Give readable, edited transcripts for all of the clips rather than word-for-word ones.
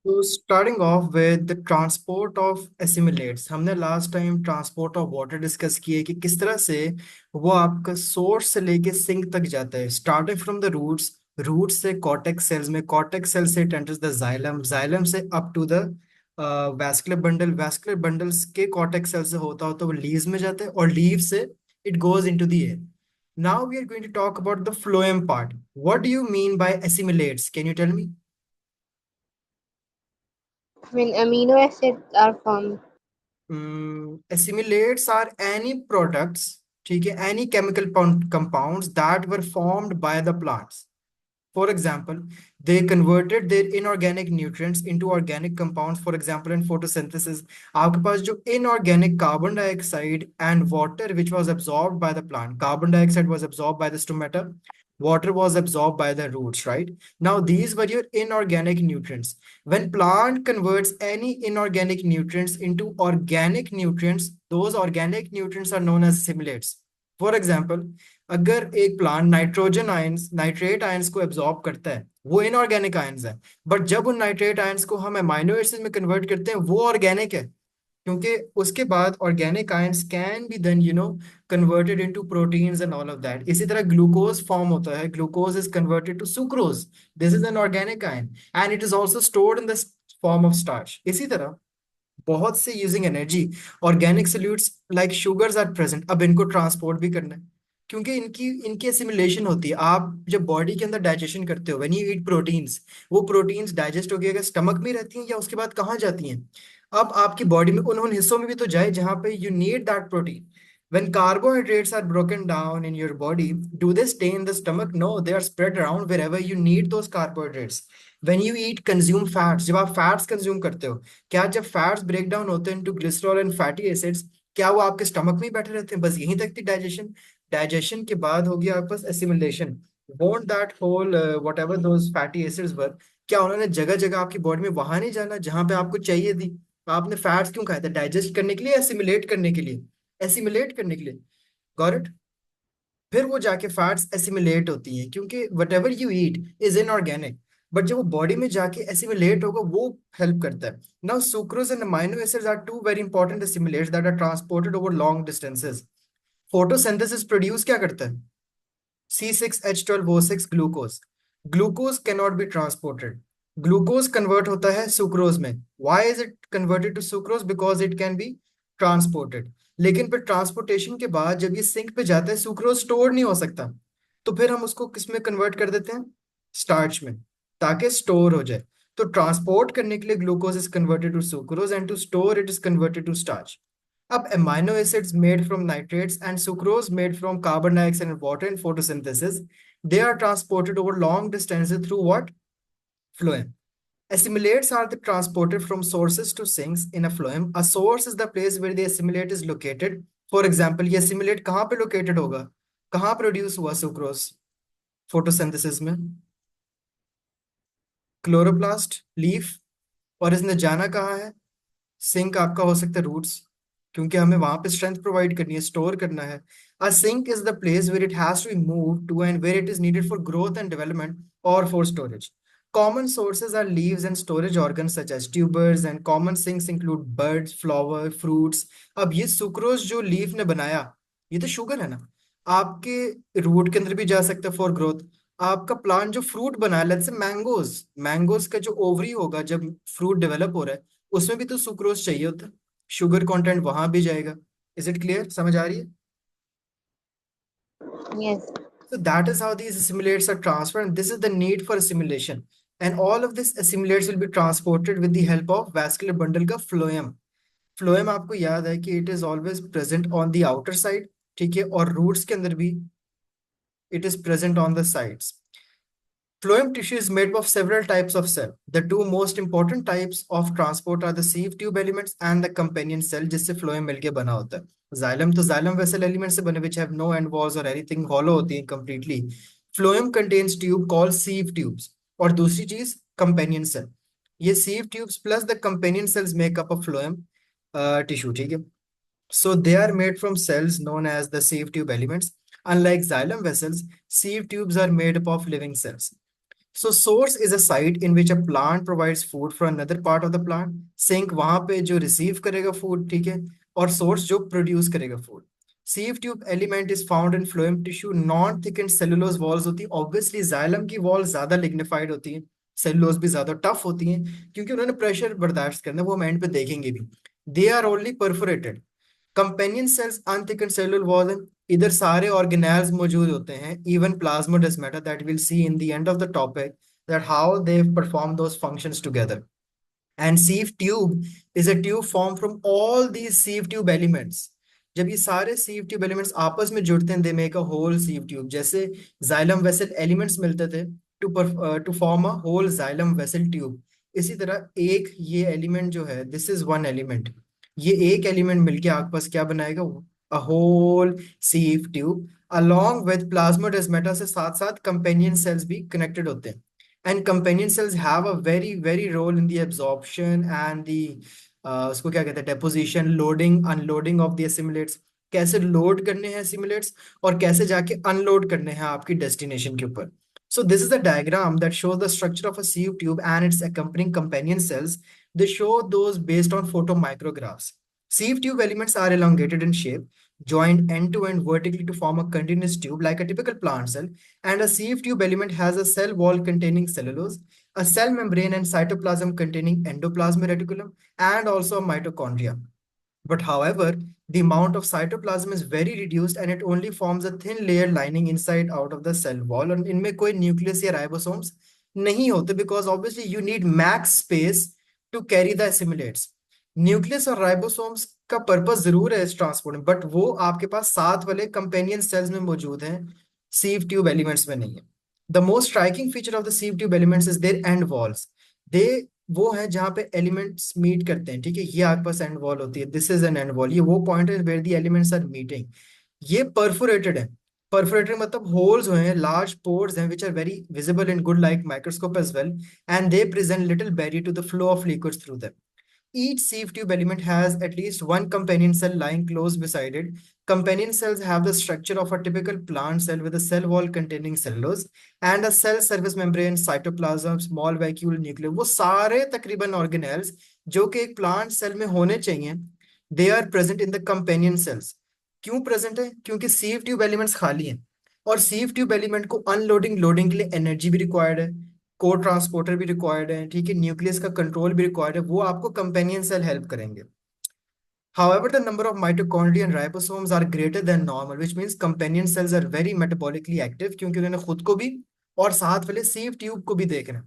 तो starting off with the transport of assimilates, हमने last time transport of water discuss किए कि किस तरह से वो आपका सोर्स से लेके सिंक तक जाता है, starting from the roots, root से कॉर्टेक्स सेल्स में, कॉर्टेक्स सेल से it enters the xylem, xylem से up to the vascular bundle, vascular bundles के कॉर्टेक्स सेल से होता होता वो लीव्स में जाता है और लीव से it goes into the air. Now we are going to talk about the phloem part. What do you mean by assimilates? Can you tell me? When amino acids are formed. Assimilates are any products, ठीक है, any chemical compounds that were formed by the plants. For example, they converted their inorganic nutrients into organic compounds. For example, in photosynthesis, आपके पास जो inorganic carbon dioxide and water which was absorbed by the plant. Carbon dioxide was absorbed by the stomata. Water was absorbed by the roots, right? Now, these were your inorganic nutrients. When plant converts any inorganic nutrients into organic nutrients, those organic nutrients are known as assimilates. For example, अगर एक plant nitrogen ions, nitrate ions को absorb करता है, वो inorganic ions है. But जब उन nitrate ions को हम अमाइनो एसिड में कन्वर्ट करते हैं, वो ऑर्गेनिक है, क्योंकि उसके बाद organic ions can be then converted into proteins and all of that. इसी तरह ग्लूकोज फॉर्म होता है, glucose is converted to sucrose. This is an organic ion and it is also stored in the form of starch. इसी तरह बहुत से using energy organic solutes like sugars are present. अब इनको ट्रांसपोर्ट भी करना है, क्योंकि इनकी इनकी एसिमिलेशन होती है. आप जब बॉडी के अंदर डाइजेशन करते हो, व्हेन यू ईट प्रोटीन्स, वो प्रोटीन्स डाइजेस्ट होकर अगर स्टमक में रहती हैं या उसके बाद कहाँ जाती हैं? अब आपकी बॉडी में उन उन हिस्सों में भी तो जाए जहां पे you need that protein. When carbohydrates are broken down in your body, do they stay in the stomach? No, they are spread around wherever you need those carbohydrates. When you eat consume fats, जब आप fats consume करते हो, क्या जब fats break down होते हैं into glycerol and fatty acids, क्या वो आपके स्टमक में ही बैठे रहते हैं? बस यहीं तक थी डाइजेशन. डाइजेशन के बाद हो गया आपके पास assimilation. Won't that whole whatever those fatty acids were, क्या उन्होंने जगह जगह आपकी बॉडी में वहां नहीं जाना जहां पे आपको चाहिए थी? आपने फैट्स क्यों खाए थे? डाइजेस्ट करने के लिए, एसिमिलेट करने के लिए? एसिमिलेट करने के लिए. Got it? फिर वो जाके फैट्स एसिमिलेट होती हैं, क्योंकि what ever you eat is inorganic, but जब वो बॉडी में जाके एसिमिलेट होगा वो हेल्प करता है. Now sucrose and amino acids are two very important assimilates that are transported over long distances. Photosynthesis produce क्या करता है? C6H12O6 glucose. Glucose can not be transported. Glucose convert होता है सुक्रोज में. Why is it converted to sucrose? Because it can be transported. लेकिन फिर transportation के बाद जब ये सिंक पे जाता है, सुक्रोज स्टोर नहीं हो सकता, तो फिर हम उसको किस में कन्वर्ट कर देते हैं? स्टार्च में, ताकि स्टोर हो जाए. तो ट्रांसपोर्ट करने के लिए glucose is converted to sucrose and to store it is converted to starch. Up amino acids made from nitrates and sucrose made from carbon dioxide and water in photosynthesis, they are transported over long distances through what? Phloem. Assimilates are the transported from sources to sinks in a phloem. A source is the place where the assimilate is located. For example, ये assimilate कहाँ पे located होगा? कहाँ produce हुआ sucrose? Photosynthesis में chloroplast, leaf. और इसने जाना कहाँ है? सिंक आपका हो सकता है रूट्स, क्योंकि हमें वहां पे स्ट्रेंथ प्रोवाइड करनी है, स्टोर करना है. A sink is the place where it has to be move to and where it is needed for growth and development और for storage. Common sources are leaves and storage organs such as tubers, and common sinks include buds, flower, fruits. अब ये sucrose जो leaf ने बनाया, ये तो sugar है ना, आपके रूट के अंदर भी जा सकता है फॉर ग्रोथ. आपका प्लांट जो फ्रूट बना है, लेट्स से मैंगोज, मैंगोज का जो ओवरी होगा जब फ्रूट डेवलप हो रहा है, उसमें भी तो सुक्रोज चाहिए होता है. शुगर कंटेंट वहां भी जाएगा. Is it clear? समझ आ रही है? Yes. So that is how these assimilates are transferred, and this is the need for assimilation. And all of this assimilates will be transported with the help of vascular bundle का phloem. Phloem आपको याद है कि it is always present on the outer side, ठीक है, और roots के अंदर भी it is present on the sides. Phloem tissue is made up of several types of cell. The two most important types of transport are the sieve tube elements and the companion cell, जिससे phloem मिलके बना होता है. Xylem तो xylem vessel elements से बने, which have no end walls or anything, hollow होती हैं completely. Phloem contains tube called sieve tubes. और दूसरी चीज companion cell. ये sieve tubes plus the companion cells make up a phloem tissue, ठीक है. So they are made from cells known as the sieve tube elements. Unlike xylem vessels, sieve tubes are made up of living cells. So source is a site in which a plant provides food for another part of the plant. Sink वहां पे जो receive करेगा food, ठीक है, और source जो produce करेगा food. सीव tube element is found in phloem tissue, non thick and cellulose walls होती है। ऑब्वियसली जाइलम की वॉल ज्यादा लिग्निफाइड होती है, सेलुलोज भी ज्यादा टफ होती हैं, क्योंकि उन्होंने प्रेशर बर्दाश्त करना है, वो हम एंड पे देखेंगे भी। They are only perforated. Companion cells unthickened cellular wall है। इधर सारे ऑर्गेनेल्स मौजूद होते हैं, even plasmodesmata that will see in the end of the topic, that how they perform those functions together. And sieve tube is a tube formed from all these sieve tube elements. जब ये सारे sieve tube elements आपस में जुड़ते हैं, they make a whole sieve tube। जैसे xylem vessel elements मिलते थे to form a whole xylem vessel tube, इसी तरह एक ये element जो है, this is one element, ये एक element मिलके आपस क्या बनाएगा, a whole sieve tube। along with plasmodesmata से साथ साथ companion cells भी connected होते हैं। And companion cells have a very role in the absorption and the उसको क्या कहते हैं, deposition, loading, unloading of the assimilates। कैसे लोड करने हैं assimilates और कैसे जाके अनलोड करने हैं आपकी डेस्टिनेशन के ऊपर। So this is a diagram that shows the structure of a sieve tube and its accompanying companion cells. They show those based on photomicrographs. Sieve tube elements are elongated in shape, joined end to end vertically to form a continuous tube like a typical plant cell, and a sieve tube element has a cell wall containing cellulose, a cell membrane and cytoplasm containing endoplasmic reticulum, and also a mitochondria. But however, the amount of cytoplasm is very reduced and it only forms a thin layer lining inside out of the cell wall. और इनमें कोई nucleus या ribosomes नहीं होते, because obviously you need max space to carry the assimilates. Nucleus और ribosomes का purpose जरूर है इस ट्रांसपोर्ट में, बट वो आपके पास साथ वाले कंपेनियन सेल्स में मौजूद हैं, सीव ट्यूब एलिमेंट्स में नहीं है। The most striking feature of the sieve tube elements is their end walls. They वो है जहाँ पे एलिमेंट्स मीट करते हैं, ठीक है, ये आपके पास एंड वॉल होती है, this is an end wall. ये वो पॉइंट है where the elements are meeting. ये परफोरेटेड है। परफोरेटेड मतलब होल्स हुए हैं, लार्ज पोर्स हैं, which are very visible in good light microscope as well, and they present little barrier to the flow of liquids through them. Each sieve tube element has at least one companion cell lying close beside it. Companion cells have the structure of a typical plant cell with a cell wall containing cellulose and a cell surface membrane, cytoplasm, small vacuole nucleus। वो सारे तकरीबन organelles जो कि एक plant cell में होने चाहिए, they are present in the companion cells. क्यों प्रेजेंट है? क्योंकि सीव ट्यूब एलिमेंट्स खाली हैं, और सीव ट्यूब एलिमेंट को अनलोडिंग लोडिंग के लिए एनर्जी भी रिक्वायर्ड है, को ट्रांसपोर्टर भी रिक्वायर्ड है, ठीक है, न्यूक्लियस का कंट्रोल भी रिक्वायर्ड है, वो आपको कंपेनियन सेल हेल्प करेंगे। However, the number of mitochondria and ribosomes are greater than normal, which means companion cells are very metabolically active, क्योंकि उन्होंने खुद को भी और साथ वाले सीव ट्यूब को भी देखना है।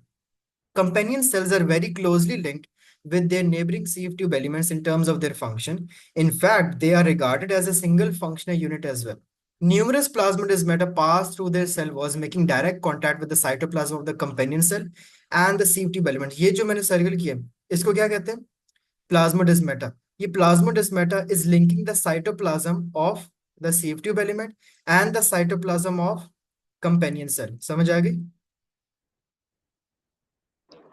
Companion cells are very closely linked with their neighboring sieve tube elements in terms of their function. In fact, they are regarded as a single functional unit as well. Numerous plasmodesmata pass through their cell walls, making direct contact with the cytoplasm of the companion cell and the sieve tube element. ये जो मैंने circle किया, इसको क्या कहते हैं? Plasmodesmata. ये plasmodesmata is linking the cytoplasm of the sieve tube element and the cytoplasm of companion cell. समझ आ गई?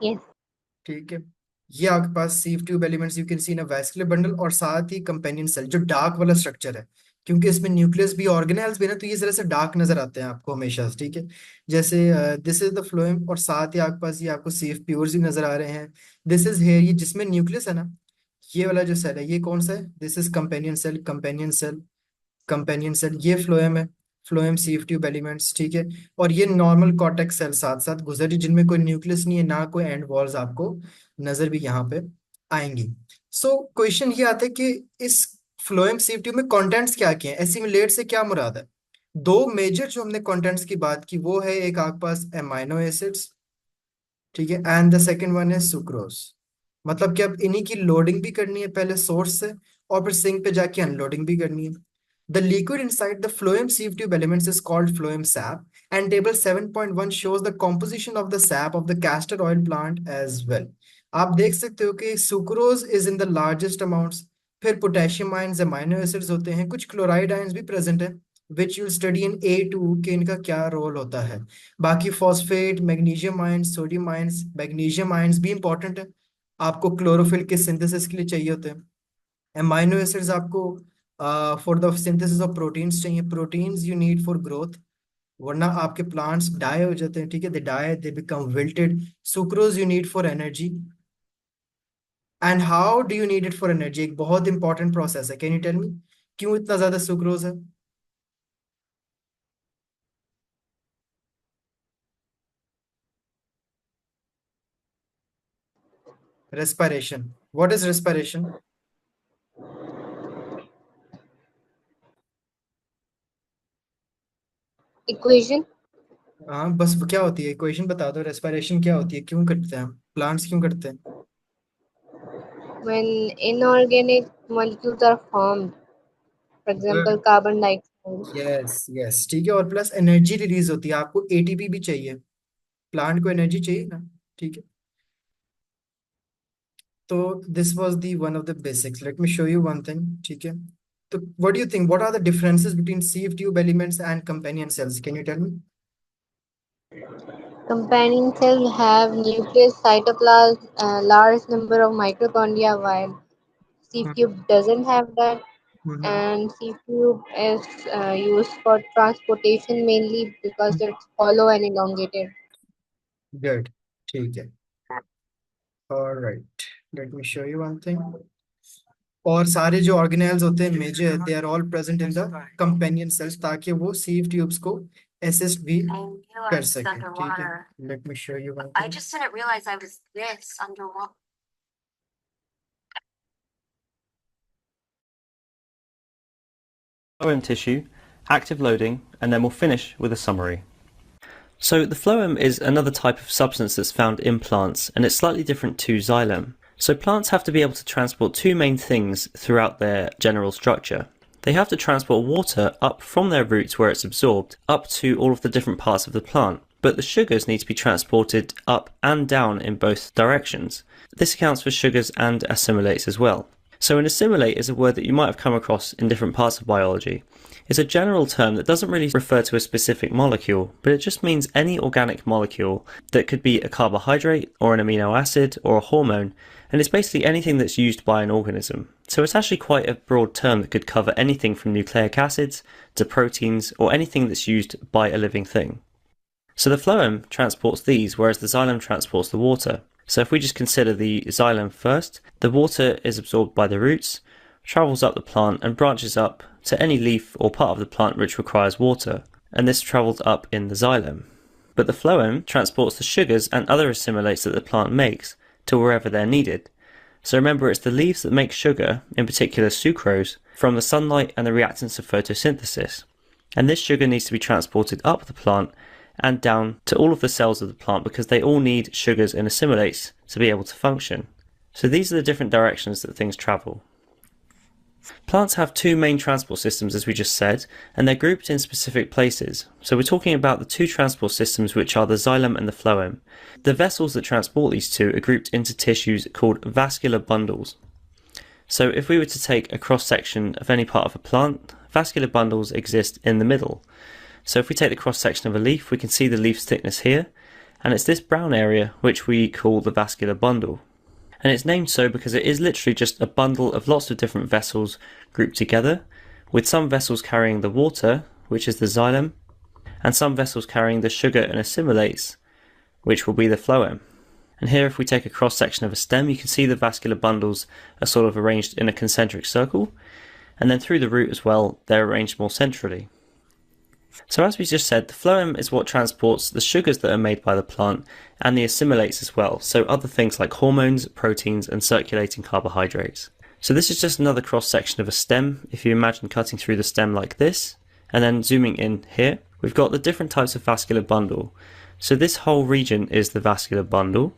Yes. ठीक है, ये आपके पास sieve tube elements you can see in a vascular bundle, और साथ ही कंपेनियन सेल जो डार्क वाला स्ट्रक्चर है, क्योंकि इसमें न्यूक्लियस भी ऑर्गेनेल्स भी ना, तो ये जरा से डार्क नजर आते हैं आपको हमेशा, ठीक है। जैसे दिस इज द फ्लोएम, और साथ ही आपके पास ये आपको सीव प्यूर्स भी नजर आ रहे हैं। दिस इज हेयर, ये जिसमें न्यूक्लियस है ना, ये वाला जो सेल है, ये कौन सा है? This is companion cell, companion cell, companion cell. ये फ्लोएम है, फ्लोएम सीव ट्यूब एलिमेंट्स, ठीक है। और ये नॉर्मल कॉर्टेक्स सेल साथ साथ गुजरी, जिनमें कोई न्यूक्लियस नहीं है, ना कोई एंड वॉल्स आपको नजर भी यहाँ पे आएंगी। सो क्वेश्चन ये आता है कि इस फ्लोएम सीव ट्यूब में कंटेंट्स क्या क्या हैं, एसिमिलेट से क्या मुराद है? दो मेजर जो हमने कंटेंट्स की बात की, वो है एक आपके पास एमाइनो एसिड्स, ठीक है, एंड द सेकंड वन है सुक्रोज। मतलब कि अब इन्हीं की लोडिंग भी करनी है पहले सोर्स से, और फिर सिंक पे जाके अनलोडिंग भी करनी है। The liquid inside the phloem sieve tube elements is called phloem sap, and table 7.1 shows the composition of the sap of the castor oil plant as well. आप देख सकते हो कि sucrose is in the largest amounts, फिर potassium ions, amino acids होते हैं, कुछ chloride ions भी प्रेजेंट है, which you study in A2 कि इनका क्या रोल होता है। बाकी phosphate, magnesium ions, sodium ions, magnesium ions भी इंपॉर्टेंट है, आपको क्लोरोफिल के सिंथेसिस के लिए चाहिए होते हैं। अमाइनो एसिड्स आपको for the synthesis of proteins चाहिए, proteins you need for growth, वरना आपके प्लांट्स डाई हो जाते हैं, ठीक है, they die, they become wilted. Sucrose you need for energy. And how do you need it for energy? एक बहुत इंपॉर्टेंट प्रोसेस है. कैन यू टेल मी क्यों इतना ज्यादा सुक्रोज है? Respiration. What is respiration? Equation. हाँ, बस क्या होती है इक्वेशन बता दो. रेस्पिरेशन क्या होती है, क्यों करते हैं हम, प्लांट्स क्यों करते हैं? When inorganic molecules are formed, for example, carbon dioxide. Yes yes, ठीक है. और प्लस एनर्जी रिलीज होती है, आपको एटीपी भी चाहिए. प्लांट को एनर्जी चाहिए ना, ठीक है. तो this was the one of the basics. Let me show you one thing, ठीक है. तो what do you think, what are the differences between sieve tube elements and companion cells? Can you tell me? Companion cells have nucleus, cytoplasm, a large number of mitochondria, while C-tube doesn't have that. And C-tube is used for transportation mainly because it's hollow and elongated. Good, ठीक है. Alright, let me show you one thing. और सारे जो organelles होते हैं major, they are all present in the companion cells, ताकि वो sieve tubes को असिस्ट भी कर सके, ठीक है. Late me show you one thing. Phloem tissue, active loading, and then we'll finish with a summary. So the phloem is another type of substance that's found in plants, and it's slightly different to xylem. So plants have to be able to transport two main things throughout their general structure. They have to transport water up from their roots where it's absorbed, up to all of the different parts of the plant. But the sugars need to be transported up and down in both directions. This accounts for sugars and assimilates as well. So an assimilate is a word that you might have come across in different parts of biology. It's a general term that doesn't really refer to a specific molecule, but it just means any organic molecule that could be a carbohydrate or an amino acid or a hormone, and it's basically anything that's used by an organism. So it's actually quite a broad term that could cover anything from nucleic acids to proteins or anything that's used by a living thing. So the phloem transports these, whereas the xylem transports the water. So if we just consider the xylem first, the water is absorbed by the roots, travels up the plant and branches up to any leaf or part of the plant which requires water, and this travels up in the xylem. But the phloem transports the sugars and other assimilates that the plant makes to wherever they're needed. So remember, it's the leaves that make sugar, in particular sucrose, from the sunlight and the reactants of photosynthesis. And this sugar needs to be transported up the plant and down to all of the cells of the plant because they all need sugars and assimilates to be able to function. So these are the different directions that things travel. Plants have two main transport systems, as we just said, and they're grouped in specific places. So we're talking about the two transport systems, which are the xylem and the phloem. The vessels that transport these two are grouped into tissues called vascular bundles. So if we were to take a cross-section of any part of a plant, vascular bundles exist in the middle. So if we take the cross-section of a leaf, we can see the leaf's thickness here, and it's this brown area which we call the vascular bundle. And it's named so because it is literally just a bundle of lots of different vessels grouped together, with some vessels carrying the water, which is the xylem, and some vessels carrying the sugar and assimilates, which will be the phloem. And here, if we take a cross-section of a stem, you can see the vascular bundles are sort of arranged in a concentric circle, and then through the root as well, they're arranged more centrally. So as we just said, the phloem is what transports the sugars that are made by the plant and the assimilates as well, so other things like hormones, proteins and circulating carbohydrates. So this is just another cross-section of a stem. If you imagine cutting through the stem like this, and then zooming in here, we've got the different types of vascular bundle. So this whole region is the vascular bundle,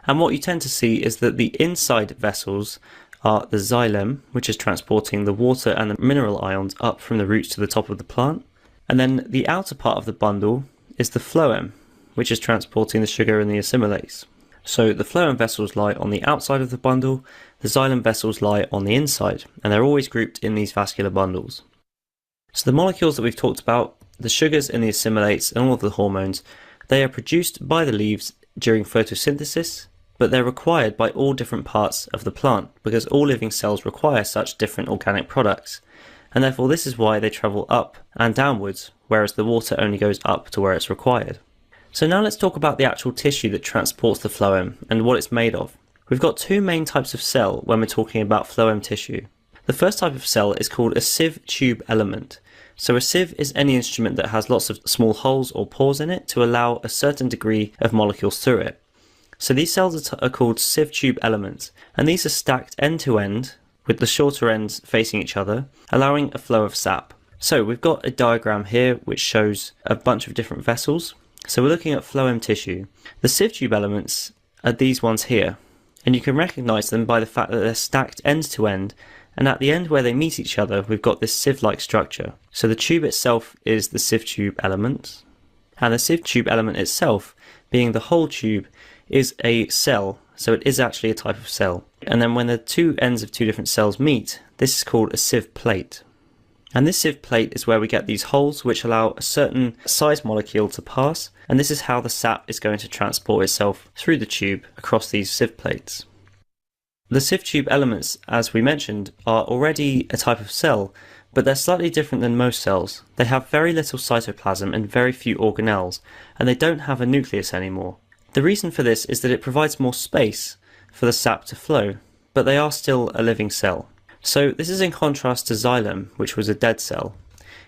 and what you tend to see is that the inside vessels are the xylem, which is transporting the water and the mineral ions up from the roots to the top of the plant. And then the outer part of the bundle is the phloem, which is transporting the sugar and the assimilates. So the phloem vessels lie on the outside of the bundle, the xylem vessels lie on the inside, and they're always grouped in these vascular bundles. So the molecules that we've talked about, the sugars and the assimilates and all of the hormones, they are produced by the leaves during photosynthesis, but they're required by all different parts of the plant because all living cells require such different organic products. and therefore this is why they travel up and downwards, whereas the water only goes up to where it's required. So now let's talk about the actual tissue that transports the phloem and what it's made of. We've got two main types of cell when we're talking about phloem tissue. The first type of cell is called a sieve tube element. So a sieve is any instrument that has lots of small holes or pores in it to allow a certain degree of molecules through it. So these cells are called sieve tube elements, and these are stacked end to end with the shorter ends facing each other, allowing a flow of sap. So we've got a diagram here which shows a bunch of different vessels. So we're looking at phloem tissue. The sieve tube elements are these ones here, and you can recognise them by the fact that they're stacked end to end, and at the end where they meet each other we've got this sieve-like structure. So the tube itself is the sieve tube element, and the sieve tube element itself, being the whole tube, is a cell, so it is actually a type of cell. And then when the two ends of two different cells meet, this is called a sieve plate. And this sieve plate is where we get these holes which allow a certain size molecule to pass, and this is how the sap is going to transport itself through the tube across these sieve plates. The sieve tube elements, as we mentioned, are already a type of cell, but they're slightly different than most cells. They have very little cytoplasm and very few organelles, and they don't have a nucleus anymore. The reason for this is that it provides more space for the sap to flow, but they are still a living cell. So this is in contrast to xylem, which was a dead cell.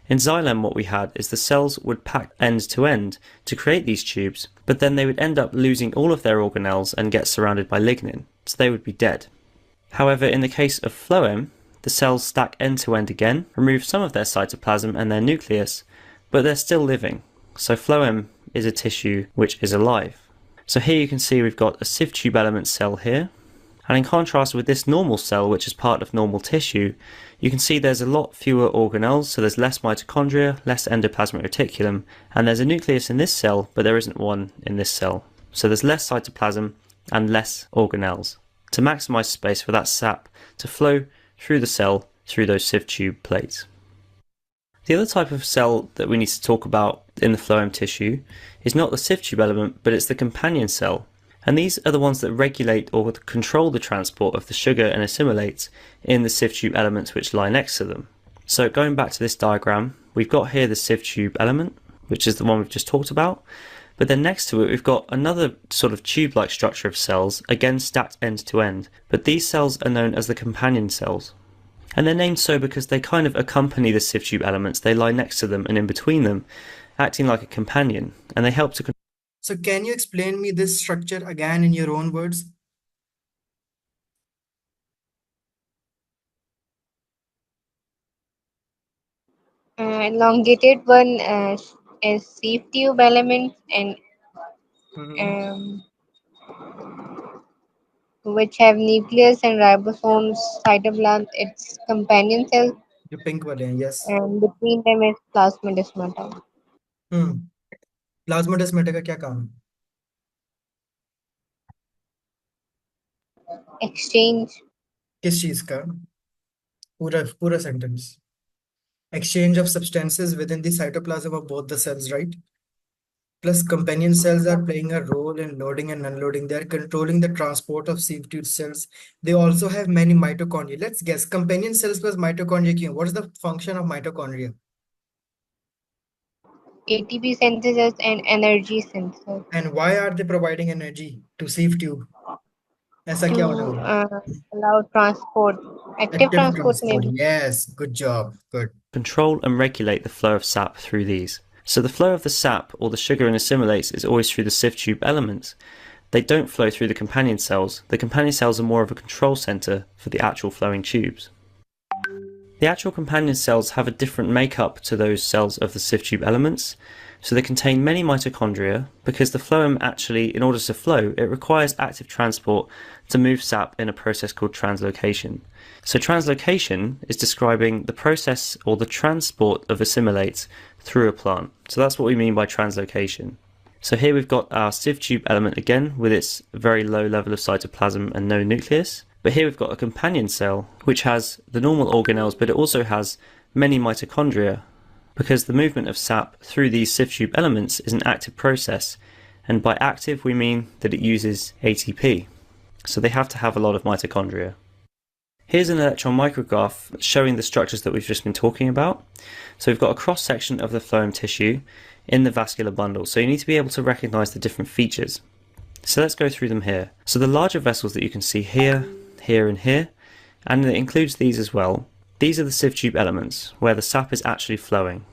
In xylem what we had is the cells would pack end to end to create these tubes, but then they would end up losing all of their organelles and get surrounded by lignin, so they would be dead. However, in the case of phloem, the cells stack end to end again, remove some of their cytoplasm and their nucleus, but they're still living. So phloem is a tissue which is alive. So here you can see we've got a sieve tube element cell here, and in contrast with this normal cell, which is part of normal tissue, you can see there's a lot fewer organelles, so there's less mitochondria, less endoplasmic reticulum, and there's a nucleus in this cell, but there isn't one in this cell. So there's less cytoplasm and less organelles to maximise space for that sap to flow through the cell through those sieve tube plates. The other type of cell that we need to talk about in the phloem tissue is not the sieve tube element, but it's the companion cell. And these are the ones that regulate or control the transport of the sugar and assimilates in the sieve tube elements which lie next to them. So going back to this diagram, we've got here the sieve tube element, which is the one we've just talked about, but then next to it we've got another sort of tube-like structure of cells, again stacked end to end, but these cells are known as the companion cells. And they're named so because they kind of accompany the sieve tube elements, they lie next to them and in between them, acting like a companion, and they help to. So can you explain me this structure again in your own words? Elongated one is sieve tube element, and which have nucleus and ribosomes, cytoplasm, its companion cell, The pink one, yes. and between them is plasmodesmata. प्लाज्माडेस्माटा का क्या काम है? Exchange. किस चीज का? पूरा sentence. Exchange of substances within the cytoplasm of both the cells, right? Plus companion cells are playing a role in loading and unloading. They are controlling the transport of sieve tube cells. They also have many mitochondria. Let's guess, companion cells plus mitochondria. What is the function of mitochondria? ATP synthesis and energy synthesis. And why are they providing energy to sieve tube? ऐसा क्या होने वाला? Allow transport. Active transport maybe. Yes, good job. Good. Control and regulate the flow of sap through these. So the flow of the sap, or the sugar and assimilates, is always through the sieve tube elements. They don't flow through the companion cells. The companion cells are more of a control centre for the actual flowing tubes. The actual companion cells have a different makeup to those cells of the sieve tube elements. So they contain many mitochondria, because the phloem actually, in order to flow, it requires active transport to move sap in a process called translocation. So translocation is describing the process or the transport of assimilates through a plant. So that's what we mean by translocation. So here we've got our sieve tube element again with its very low level of cytoplasm and no nucleus. But here we've got a companion cell which has the normal organelles, but it also has many mitochondria, because the movement of sap through these sieve tube elements is an active process, and by active we mean that it uses ATP, so they have to have a lot of mitochondria. Here's an electron micrograph showing the structures that we've just been talking about. So we've got a cross-section of the phloem tissue in the vascular bundle, so you need to be able to recognize the different features. So let's go through them here. So the larger vessels that you can see here, here and here, and it includes these as well. These are the sieve tube elements, where the sap is actually flowing.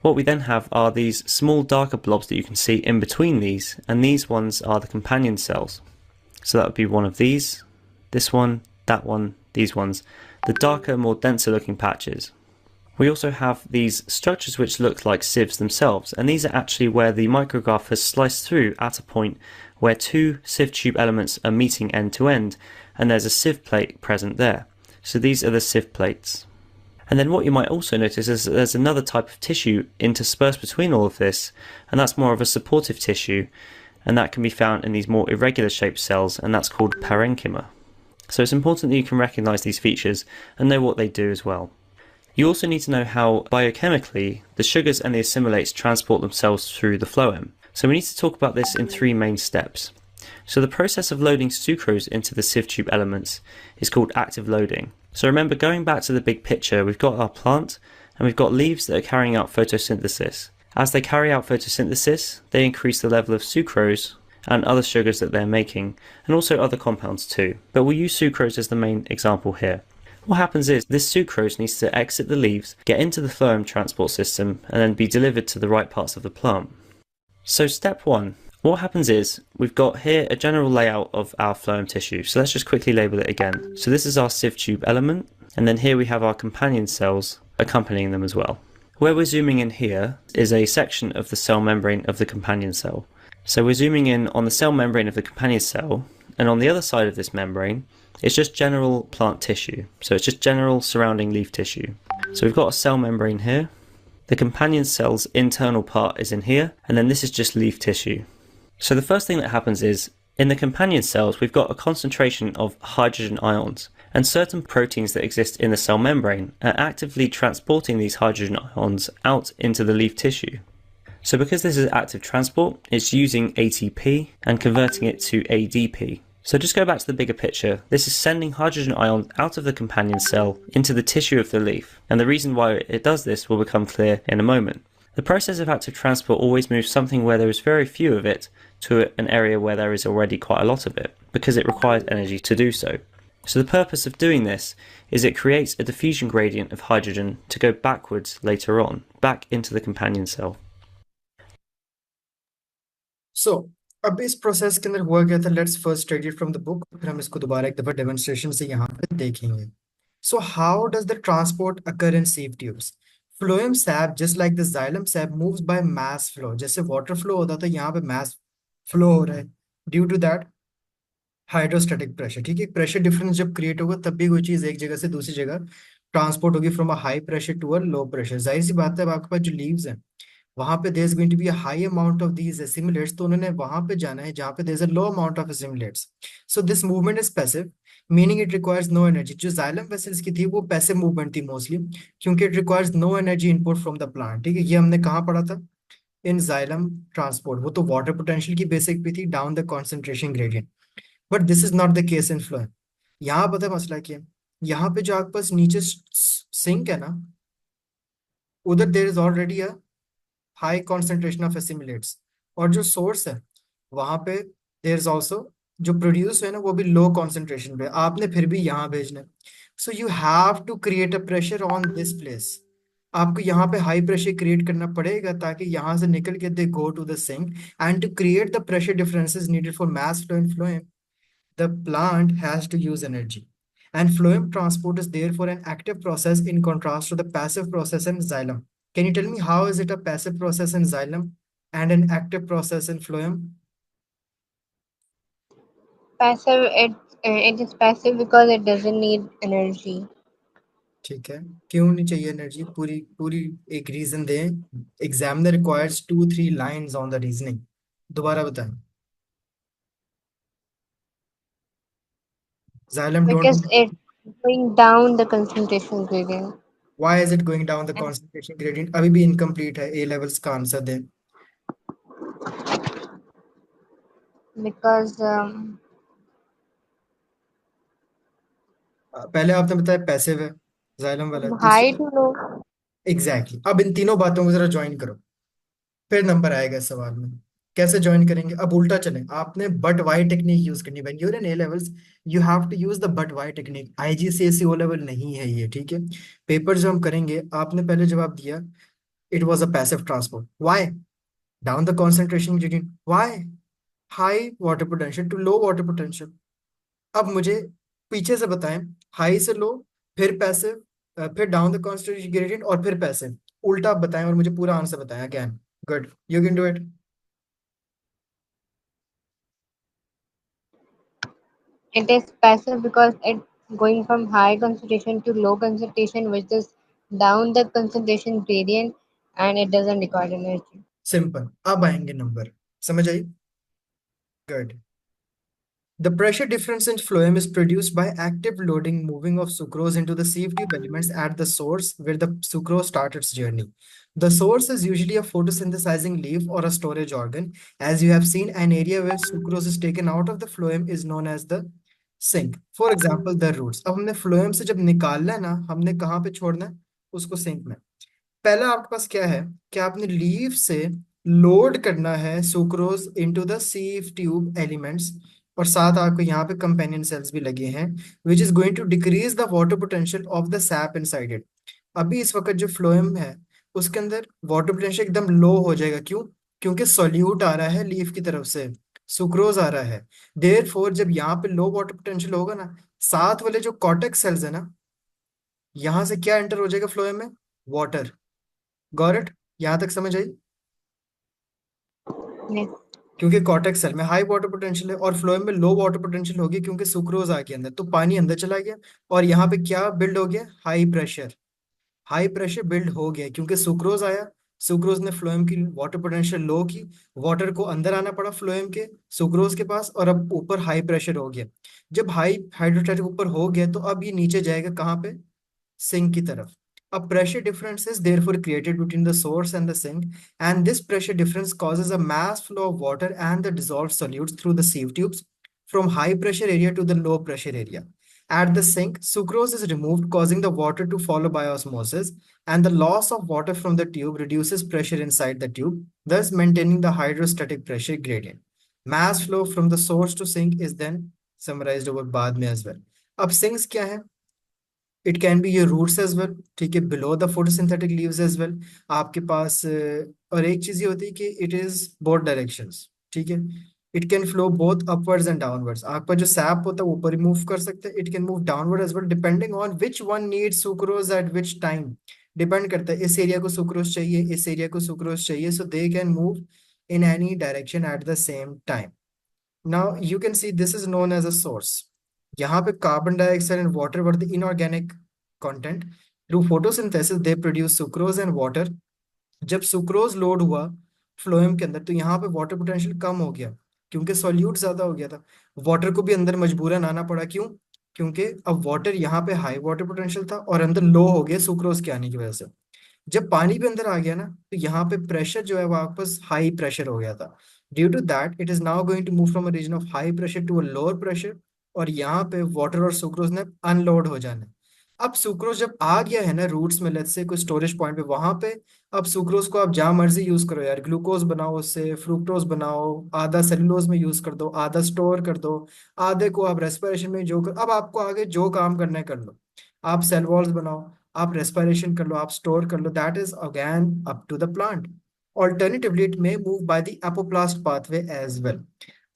What we then have are these small darker blobs that you can see in between these, and these ones are the companion cells. So that would be one of these, this one, that one, these ones, the darker, more denser looking patches. We also have these structures which look like sieves themselves, and these are actually where the micrograph has sliced through at a point where two sieve tube elements are meeting end to end, and there's a sieve plate present there. So these are the sieve plates. And then what you might also notice is that there's another type of tissue interspersed between all of this, and that's more of a supportive tissue, and that can be found in these more irregular shaped cells, and that's called parenchyma. So it's important that you can recognise these features and know what they do as well. You also need to know how biochemically the sugars and the assimilates transport themselves through the phloem. So we need to talk about this in three main steps. So the process of loading sucrose into the sieve tube elements is called active loading. So remember, going back to the big picture, we've got our plant and we've got leaves that are carrying out photosynthesis. As they carry out photosynthesis, they increase the level of sucrose and other sugars that they're making, and also other compounds too. But we'll use sucrose as the main example here. What happens is this sucrose needs to exit the leaves, get into the phloem transport system, and then be delivered to the right parts of the plant. So step one, what happens is we've got here a general layout of our phloem tissue. So let's just quickly label it again. So this is our sieve tube element, and then here we have our companion cells accompanying them as well. Where we're zooming in here is a section of the cell membrane of the companion cell. So we're zooming in on the cell membrane of the companion cell, and on the other side of this membrane, it's just general plant tissue. So it's just general surrounding leaf tissue. So we've got a cell membrane here. The companion cell's internal part is in here, and then this is just leaf tissue. So the first thing that happens is, in the companion cells, we've got a concentration of hydrogen ions, and certain proteins that exist in the cell membrane are actively transporting these hydrogen ions out into the leaf tissue. So because this is active transport, it's using ATP and converting it to ADP. So just go back to the bigger picture. This is sending hydrogen ions out of the companion cell into the tissue of the leaf, and the reason why it does this will become clear in a moment. The process of active transport always moves something where there is very few of it to an area where there is already quite a lot of it, because it requires energy to do so. So the purpose of doing this is it creates a diffusion gradient of hydrogen to go backwards later on, back into the companion cell. So अब इस process के अंदर हुआ क्या था, let's first study it from the book, फिर हम इसको दोबारा एक दफा डेमोन्स्ट्रेशन से यहाँ पे देखेंगे. So how does the transport occur in sieve tubes? Phloem sap, just like the xylem sap, moves by mass flow. जैसे water flow होता था, यहाँ पे mass flow हो रहा है due to that hydrostatic pressure. ठीक है, प्रेशर डिफरेंस जब क्रिएट होगा तब भी कोई चीज एक जगह से दूसरी जगह ट्रांसपोर्ट होगी from a high pressure to a low pressure. जाहिर सी बात है, अब आपके पास जो लीव्स हैं वहां पे there is going to be a high amount of these assimilates, तो उन्होंने वहां पे जाना है जहां पे there is a low amount of assimilates. So this movement is passive, meaning it requires no energy. जो जाइलम वेसल्स की थी वो पैसिव मूवमेंट थी मोस्टली, क्योंकि it requires no energy input from the plant. ठीक है, ये हमने कहाँ पढ़ा था? In xylem transport. वो तो वाटर पोटेंशियल की बेसिक पे थी, down the concentration gradient. But this is not the case in phloem. यहाँ पता है मसला क्या है? यहाँ पे जो आपके पास नीचे सिंक है ना, उधर there is already a high concentration of assimilates, और जो सोर्स है वहां पे देर इज ऑल्सो जो प्रोड्यूस है ना वो भी लो कॉन्सेंट्रेशन पे, आपने फिर भी यहाँ भेजना है. So you have to create a pressure on this place. आपको यहाँ पे हाई प्रेशर क्रिएट करना पड़ेगा ताकि यहाँ से निकल के they go to the sink, and to create the pressure differences needed for mass flow in phloem, the plant has to use energy. And phloem transport is therefore an active process in contrast to the passive process in xylem. Can you tell me how is it a passive process in xylem and an active process in phloem? Passive, it is passive because it doesn't need energy. ठीक है, क्यों नहीं चाहिए energy? पूरी पूरी एक reason दें. Examiner requires 2-3 lines on the reasoning. दोबारा बताएं. Xylem Because don't. it's going down the concentration gradient. Why is it going down the concentration gradient? अभी भी incomplete है. A levels का आंसर दें. Because पहले आपने बताया पैसिव है, जाइलम वाला है, हाई दूसरा। To low. एग्जैक्टली अब इन तीनों बातों को जरा ज्वाइन करो, फिर नंबर आएगा इस सवाल में। कैसे ज्वाइन करेंगे? अब उल्टा चलें, आपने बट वाई टेक्निक यूज करनी। When you're in A levels you have to use the but Y technique. IGCSE O level नहीं है ये, ठीक है। पेपर जो हम करेंगे, आपने पहले जवाब दिया it was a passive transport. Why? Down the concentration gradient. Why? High water potential to low water potential. अब मुझे पीछे से बताएं, हाई से लो, फिर पैसिव, फिर डाउन द कंसंट्रेशन ग्रेडियंट और फिर पैसिव। उल्टा आप बताएं और मुझे पूरा आंसर बताएं again. Good, you can do it. It is passive because it's going from high concentration to low concentration, which is down the concentration gradient, and it doesn't require energy. Simple, अब आएंगे number, समझ आई? Good. The pressure difference in phloem is produced by active loading moving of sucrose into the sieve tube elements at the source where the sucrose starts its journey. The source is usually a photosynthesizing leaf or a storage organ. As you have seen, an area where sucrose is taken out of the phloem is known as the sink. For example, the roots. अब हमने phloem से जब निकालना है ना, हमने कहाँ पे छोड़ना है? उसको सिंक में। पहला आपके पास क्या है कि आपने लीफ से लोड करना है sucrose into the sieve tube elements, और साथ आपको यहाँ पे कंपेनियन सेल्स भी लगे हैं, which is going to decrease the water potential of the sap inside it. अभी इस वक्त जो फ्लोएम है उसके अंदर वाटर पोटेंशियल एकदम लो हो जाएगा। क्यों? क्योंकि सोल्यूट आ रहा है लीफ की तरफ से, सुक्रोज आ रहा है। देयर फोर जब यहाँ पे लो वाटर पोटेंशियल होगा ना, साथ वाले जो कॉटेक्स सेल्स है ना, यहाँ से क्या एंटर हो जाएगा फ्लोएम में? वाटर। Got it? यहां तक समझ आई? Yes. क्योंकि कॉर्टेक्स सेल में हाई वाटर पोटेंशियल है और फ्लोएम में लो वाटर पोटेंशियल होगी, क्योंकि सुक्रोज आ गया अंदर, तो पानी अंदर चला गया। और यहाँ पे क्या बिल्ड हो गया? High pressure. High pressure build हो गया क्योंकि सुक्रोज आया। सुक्रोज ने फ्लोएम की वाटर पोटेंशियल लो की, वाटर को अंदर आना पड़ा फ्लोएम के सुक्रोज के पास, और अब ऊपर हाई प्रेशर हो गया। जब हाई हाइड्रोस्टैटिक ऊपर हो गया तो अब ये नीचे जाएगा कहाँ पे? sink की तरफ। A pressure difference is therefore created between the source and the sink, and this pressure difference causes a mass flow of water and the dissolved solutes through the sieve tubes from high pressure area to the low pressure area. At the sink, sucrose is removed, causing the water to follow by osmosis, and the loss of water from the tube reduces pressure inside the tube, thus maintaining the hydrostatic pressure gradient. Mass flow from the source to sink is then summarized over बाद में as well. अब sinks क्या है? It can be your roots as well, ठीक है, below the photosynthetic leaves as well. आपके पास और एक चीज ये होती है कि इट इज बोथ डायरेक्शंस, ठीक है। It can flow both upwards and downwards. आपका जो सैप होता है वो ऊपर मूव कर सकते हैं, it can move downward as well, depending on which one needs sucrose at which time. Depend करता है इस एरिया को सुक्रोज चाहिए, इस एरिया को सुक्रोज चाहिए, so they can move in any direction at the same time. Now you can see this is known as a source. यहाँ पे carbon dioxide and water were the inorganic content. Through photosynthesis they produce sucrose and water. जब sucrose load हुआ phloem के अंदर तो यहाँ पे water potential कम हो गया क्योंकि सॉल्यूट ज्यादा हो गया था। वाटर को भी अंदर मजबूरन आना पड़ा। क्यों? क्योंकि अब वाटर यहाँ पे हाई वाटर पोटेंशियल था और अंदर लो हो गया सुक्रोज के आने की वजह से। जब पानी भी अंदर आ गया ना तो यहाँ पे प्रेशर जो है वापस हाई प्रेशर हो गया था। Due to that it is now going to move from a region of high pressure to a lower pressure, और यहाँ पे वाटर और सुक्रोज ने अनलोड हो जाना है। अब सुक्रोज जब आ गया है ना रूट्स में, लेट्स से कोई स्टोरेज पॉइंट पे, वहां पे अब सुक्रोज को आप जहां मर्जी यूज करो यार, ग्लूकोज बनाओ उससे, फ्रुक्टोज बनाओ, आधा सेलुलोज में यूज कर दो, आधा स्टोर कर दो, आधे को आप रेस्पिरेशन में जो कर, अब आपको आगे जो काम करना है कर लो। आप सेल वॉल्स बनाओ, आप रेस्पिरेशन कर लो, आप स्टोर कर लो, that is again up to the plant. Alternatively it may move by the apoplast pathway as well.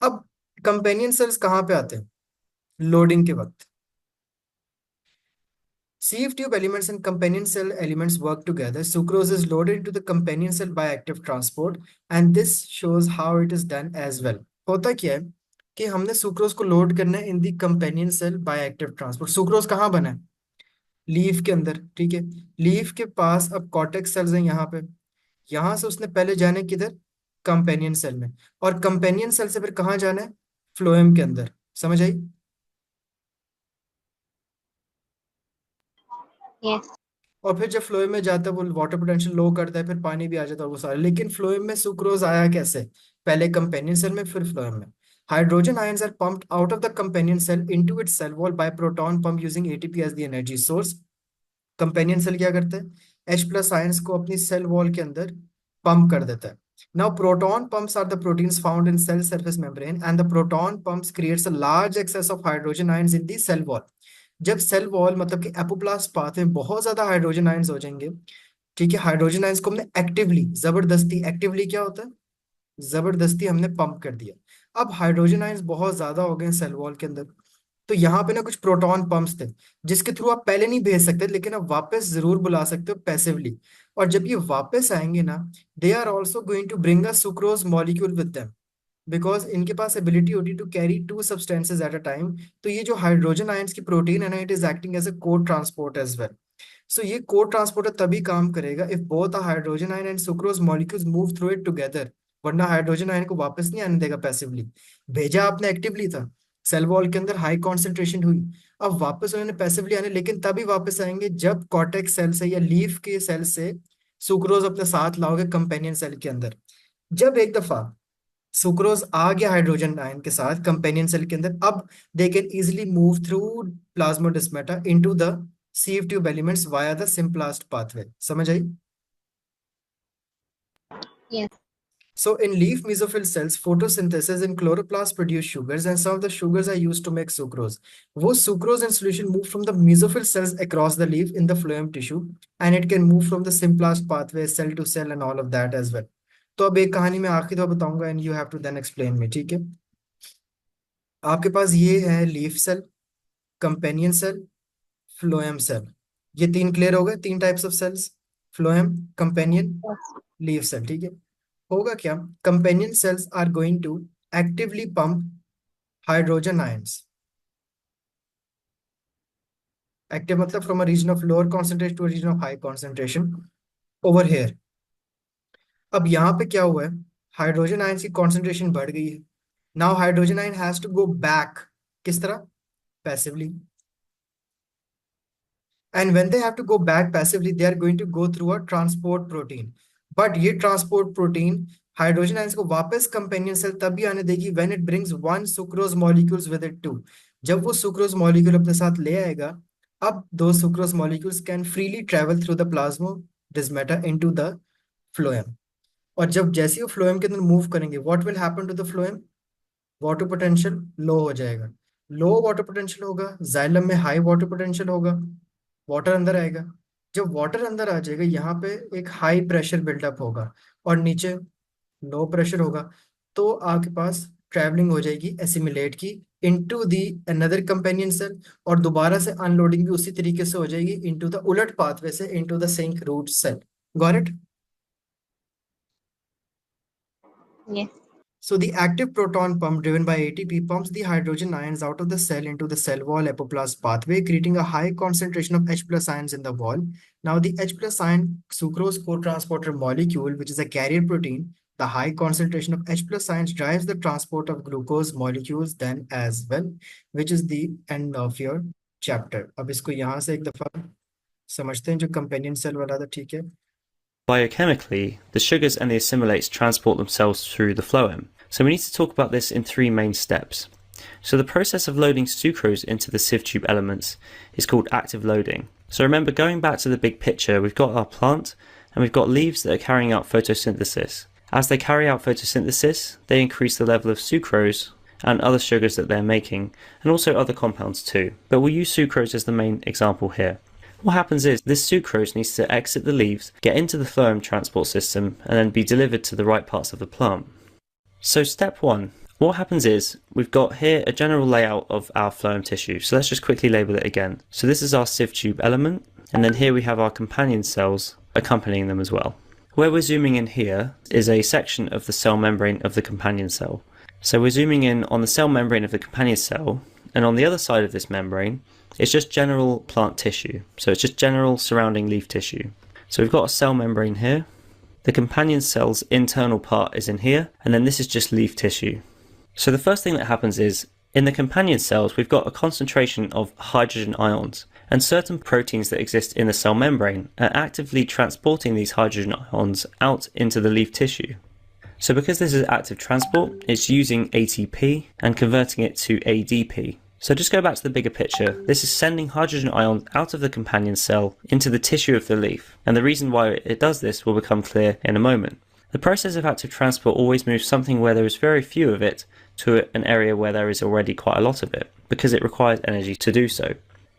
अब कंपेनियन सेल्स कहाँ पे आते हैं? लोडिंग के वक्त। Sieve tube elements and companion cell elements work together. Sucrose is loaded into the companion cell by active transport, and this shows how it is done as well. होता क्या है कि हमने सुक्रोज को लोड करना है in the companion cell by active transport. Sucrose कहाँ बना है? लीफ के अंदर, ठीक है। लीफ के पास अब कॉर्टेक्स सेल्स हैं यहाँ पे। यहाँ से उसने पहले जाना है किधर? कंपेनियन सेल में, और कंपेनियन सेल से फिर कहाँ जाना है? फ्लोएम के अंदर। समझ आई? Yes. और फिर जब फ्लोएम में जाता है वो वाटर पोटेंशियल लो करता है, फिर पानी भी आ जाता है वो सारा। लेकिन फ्लोएम में सुक्रोज आया कैसे? पहले कंपेनियन सेल में फिर फ्लोएम में। Hydrogen ions are pumped out of the companion cell into its cell wall by proton pump using ATP as the energy source. Companion cell क्या करता है, H+ आयंस को अपनी सेल वॉल के अंदर पंप कर देता है. Now proton pumps are the proteins found in cell surface membrane and the proton pumps creates a large excess of hydrogen ions in the cell wall. जब cell wall मतलब कि apoplast path में बहुत ज्यादा hydrogen ions हो जाएंगे, ठीक है, हाइड्रोजन आयंस को हमने एक्टिवली, जबरदस्ती, एक्टिवली क्या होता है, जबरदस्ती हमने पंप कर दिया. अब हाइड्रोजन आयंस बहुत ज्यादा हो गए सेल वॉल के अंदर, तो यहाँ पे ना कुछ प्रोटॉन पंप्स थे जिसके थ्रू आप पहले नहीं भेज सकते लेकिन आप वापस जरूर बुला सकते हो पैसिवली. और जब ये वापस आएंगे ना, they are also going to bring a sucrose molecule with them, because इनके पास एबिलिटी होती है to carry two substances at a time. तो ये जो हाइड्रोजन आयंस की प्रोटीन है ना, it is acting as a cotransport as well. So ये कोड ट्रांसपोर्टर तभी काम करेगा if both a hydrogen ion and sucrose molecules move through it together. वरना हाइड्रोजन आयन को वापस नहीं आने देगा पैसिवली. भेजा आपने एक्टिवली था, सेल वॉल के अंदर हाई कॉन्सेंट्रेशन हुई, अब वापस उन्होंने पैसिवली आने, लेकिन तभी वापस आएंगे जब कॉर्टेक्स सेल से या लीफ के सेल से सुक्रोज अपने साथ लाओगे कंपेनियन सेल के अंदर. जब एक दफा सुक्रोज आ गया हाइड्रोजन आयन के साथ कंपेनियन सेल के अंदर, अब they can easily move through plasmodesmata into the sieve tube elements via the symplast pathway. समझ आई? Yes. So in leaf mesophyll cells, photosynthesis and chloroplast produce sugars, and some of the sugars are used to make sucrose. वो sucrose in solution move from the mesophyll cells across the leaf in the phloem tissue, and it can move from the simplast pathway, cell to cell, and all of that as well. तो अब एक कहानी में आखिरी तो बताऊंगा, and you have to then explain me, ठीक है? आपके पास ये है leaf cell, companion cell, phloem cell. ये तीन क्लियर हो गए, तीन types of cells, phloem, companion, leaf cell. ठीक है, होगा क्या, companion cells are going to actively pump hydrogen ions. Active मतलब from a region of lower concentration to a region of high concentration over here. अब यहाँ पे क्या हुआ है, हाइड्रोजन आयंस की कॉन्सेंट्रेशन बढ़ गई है. Now hydrogen ion has to go back, किस तरह, passively. And when they have to go back passively, they are going to go through a transport protein. But ये transport protein हाइड्रोजन आयंस को वापस companion cell तभी आने देगी when it brings one sucrose molecules with it too. जब वो sucrose molecule अपने साथ ले आएगा, अब दो sucrose molecules can freely travel through the plasmodesmata into the phloem. और जब जैसे ही वो फ्लोएम के अंदर मूव करेंगे, what will happen to the phloem, water potential low हो जाएगा. लो वाटर पोटेंशियल होगा, जाइलम में हाई वाटर पोटेंशियल होगा, वाटर अंदर आएगा. जब वाटर अंदर आ जाएगा, यहाँ पे एक हाई प्रेशर बिल्डअप होगा और नीचे लो प्रेशर होगा. तो आपके पास ट्रैवलिंग हो जाएगी एसिमिलेट की into the another companion cell, और दोबारा से अनलोडिंग भी उसी तरीके से हो जाएगी इनटू द उलट पाथवे से into the sink root cell. Got it? Yes. So the active proton pump driven by ATP pumps the hydrogen ions out of the cell into the cell wall apoplast pathway, creating a high concentration of H+ ions in the wall. Now the H+ ion sucrose co-transporter molecule, which is a carrier protein, the high concentration of H+ ions drives the transport of glucose molecules then as well, which is the end of your chapter. अब इसको यहाँ से एक दफा समझते हैं जो companion cell वाला था, ठीक है? Biochemically, the sugars and the assimilates transport themselves through the phloem. So we need to talk about this in three main steps. So the process of loading sucrose into the sieve tube elements is called active loading. So remember, going back to the big picture, we've got our plant and we've got leaves that are carrying out photosynthesis. As they carry out photosynthesis, they increase the level of sucrose and other sugars that they're making, and also other compounds too. But we'll use sucrose as the main example here. What happens is this sucrose needs to exit the leaves, get into the phloem transport system, and then be delivered to the right parts of the plant. So step one, what happens is we've got here a general layout of our phloem tissue. So let's just quickly label it again. So this is our sieve tube element, and then here we have our companion cells accompanying them as well. Where we're zooming in here is a section of the cell membrane of the companion cell. So we're zooming in on the cell membrane of the companion cell, and on the other side of this membrane, it's just general plant tissue. So it's just general surrounding leaf tissue. So we've got a cell membrane here. The companion cell's internal part is in here, and then this is just leaf tissue. So the first thing that happens is, in the companion cells, we've got a concentration of hydrogen ions, and certain proteins that exist in the cell membrane are actively transporting these hydrogen ions out into the leaf tissue. So because this is active transport, it's using ATP and converting it to ADP. So just go back to the bigger picture. This is sending hydrogen ions out of the companion cell into the tissue of the leaf. And the reason why it does this will become clear in a moment. The process of active transport always moves something where there is very few of it to an area where there is already quite a lot of it, because it requires energy to do so.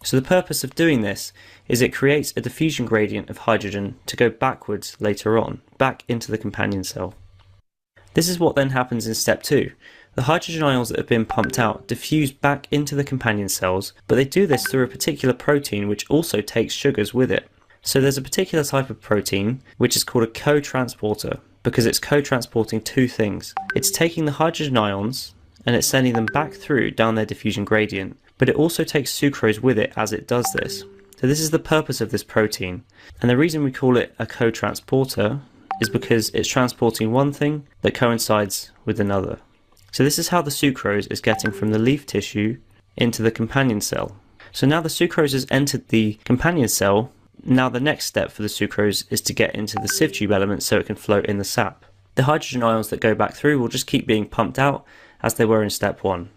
So the purpose of doing this is it creates a diffusion gradient of hydrogen to go backwards later on, back into the companion cell. This is what then happens in step 2. The hydrogen ions that have been pumped out diffuse back into the companion cells, but they do this through a particular protein which also takes sugars with it. So there's a particular type of protein which is called a co-transporter, because it's co-transporting two things. It's taking the hydrogen ions and it's sending them back through down their diffusion gradient, but it also takes sucrose with it as it does this. So this is the purpose of this protein, and the reason we call it a co-transporter is because it's transporting one thing that coincides with another. So this is how the sucrose is getting from the leaf tissue into the companion cell. So now the sucrose has entered the companion cell. Now the next step for the sucrose is to get into the sieve tube element so it can float in the sap. The hydrogen ions that go back through will just keep being pumped out as they were in step 1.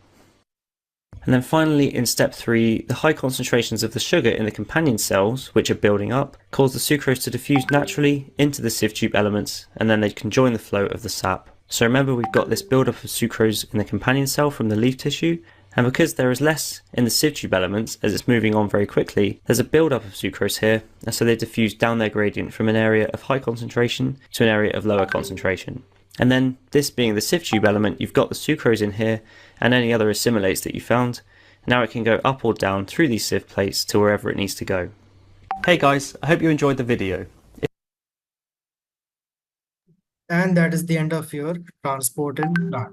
And then finally in step 3, the high concentrations of the sugar in the companion cells, which are building up, cause the sucrose to diffuse naturally into the sieve tube elements, and then they can join the flow of the sap. So remember, we've got this buildup of sucrose in the companion cell from the leaf tissue, and because there is less in the sieve tube elements as it's moving on very quickly, there's a buildup of sucrose here, and so they diffuse down their gradient from an area of high concentration to an area of lower concentration. And then, this being the sieve tube element, you've got the sucrose in here and any other assimilates that you found. Now it can go up or down through these sieve plates to wherever it needs to go. Hey guys, I hope you enjoyed the video. And that is the end of your transport and plant.